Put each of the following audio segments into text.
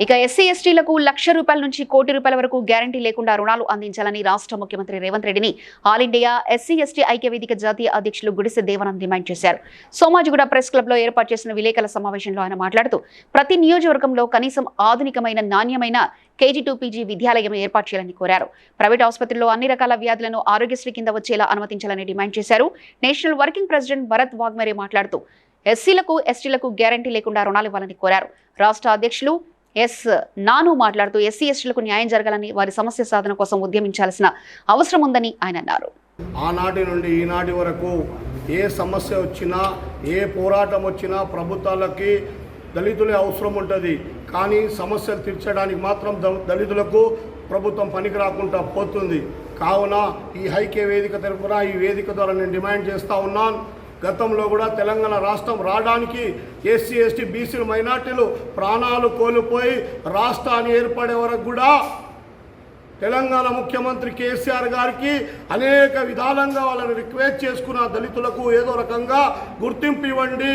ఇక ఎస్సీ ఎస్టీలకు ₹1,00,000 నుంచి ₹1,00,00,000 వరకు గ్యారంటీ లేకుండా రుణాలు అందించాలని రాష్ట్ర ముఖ్యమంత్రి రేవంత్ రెడ్డిని ఆల్ ఇండియా ఎస్సీ ఎస్టీ ఐక్యవేదిక జాతీయ అధ్యక్షులు గుడిసె దేవానంద్ డిమాండ్ చేశారు. సోమాజిగూడ ప్రెస్ క్లబ్ లో ఏర్పాటు చేసిన విలేకరుల సమావేశంలో ఆయన మాట్లాడుతూ ప్రతి నియోజకవర్గంలో కనీసం ఆధునికమైన నాణ్యమైన KG2 PG విద్యాలయం ఏర్పాటు చేయాలని కోరారు. ప్రైవేట్ ఆసుపత్రుల్లో అన్ని రకాల వ్యాధులను ఆరోగ్యశ్రీ కింద వచ్చేలా అనుమతించాలని డిమాండ్ చేశారు. నేషనల్ వర్కింగ్ ప్రెసిడెంట్ భరత్ వాగ్మరే మాట్లాడుతూ ఎస్సీలకు ఎస్టీలకు గ్యారంటీ లేకుండా రుణాలు ఇవ్వాలని కోరారు. రాష్ట్ర అధ్యక్షులు నాను మాట్లాడుతూ ఎస్సీ ఎస్టీలకు న్యాయం జరగాలని వారి సమస్య సాధన కోసం ఉద్యమించాల్సిన అవసరం ఉందని ఆయన అన్నారు. ఆనాటి నుండి ఈనాటి వరకు ఏ సమస్య వచ్చినా ఏ పోరాటం వచ్చినా ప్రభుత్వాలకి దళితులే అవసరం ఉంటుంది. కానీ సమస్యలు తీర్చడానికి మాత్రం దళితులకు ప్రభుత్వం పనికి రాకుండా పోతుంది. కావున ఈ ఐక్య వేదిక తరపున ఈ వేదిక ద్వారా నేను డిమాండ్ చేస్తూ ఉన్నాను. గతంలో కూడా తెలంగాణ రాష్ట్రం రావడానికి ఎస్సీ ఎస్టీ బీసీలు మైనార్టీలు ప్రాణాలు కోల్పోయి రాష్ట్రాన్ని ఏర్పడే వరకు కూడా తెలంగాణ ముఖ్యమంత్రి కేసీఆర్ గారికి అనేక విధాలంగా వాళ్ళని రిక్వెస్ట్ చేసుకున్న దళితులకు ఏదో రకంగా గుర్తింపు ఇవ్వండి,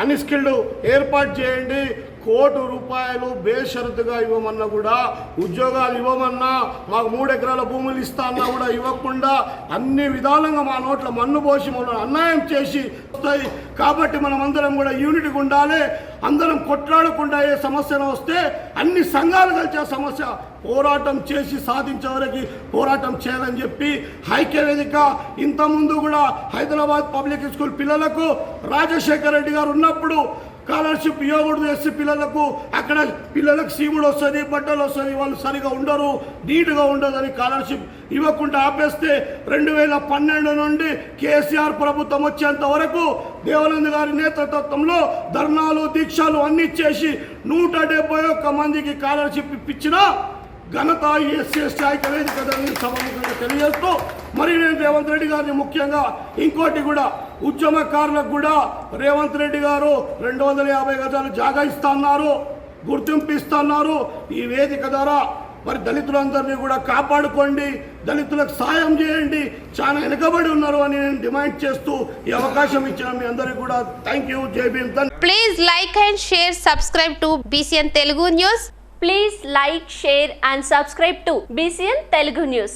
అన్స్కిల్డ్ ఏర్పాటు చేయండి, ₹1,00,00,000 బేషరతుగా ఇవ్వమన్నా కూడా, ఉద్యోగాలు ఇవ్వమన్నా, మాకు 3 ఎకరాల భూములు ఇస్తా అన్నా కూడా ఇవ్వకుండా అన్ని విధాలంగా మా నోట్ల మన్ను పోసి మమ్మల్ని అన్యాయం చేసి వస్తాయి. కాబట్టి మనం అందరం కూడా యూనిట్గా ఉండాలి. అందరం కొట్లాడకుండా ఏ సమస్యను వస్తే అన్ని సంఘాలు కలిసే సమస్య పోరాటం చేసి సాధించే వరకు పోరాటం చేయాలని చెప్పి ఐక్యవేదిక ఇంతకుముందు కూడా హైదరాబాద్ పబ్లిక్ స్కూల్ పిల్లలకు రాజశేఖర రెడ్డి గారు ఉన్నప్పుడు స్కాలర్షిప్ ఇవ్వకూడదు. ఎస్సీ పిల్లలకు అక్కడ పిల్లలకు సీముడు వస్తుంది, బట్టలు వస్తుంది, వాళ్ళు సరిగా ఉండరు, నీట్గా ఉండదని స్కాలర్షిప్ ఇవ్వకుండా ఆపేస్తే 2012 నుండి కేసీఆర్ ప్రభుత్వం వచ్చేంత వరకు దేవానంద్ గారి నేతృత్వంలో ధర్నాలు దీక్షలు అన్ని చేసి 171 మందికి స్కాలర్షిప్ ఇప్పించిన ఘనత ఎస్సీ ఎస్టీ ఐక్యవేదిక సభముఖంగా తెలియజేస్తూ మరి నేను రేవంత్ రెడ్డి గారిని ముఖ్యంగా ఇంకోటి కూడా ఉద్యమకారులకు కూడా రేవంత్ రెడ్డి గారు 250 గజాలు జాగా ఇస్తున్నారు, గుర్తింపు ఇస్తున్నారు. ఈ వేదిక ద్వారా మరి దళితులందరినీ కూడా కాపాడుకోండి, దళితులకు సాయం చేయండి, చాలా వెనుకబడి ఉన్నారు అని నేను డిమాండ్ చేస్తూ ఈ అవకాశం ఇచ్చిన మీ అందరికీ కూడా థ్యాంక్ యూ. జై Bhim. Please like and share, subscribe to BCN Telugu News. Please like, share and subscribe to BCN Telugu News.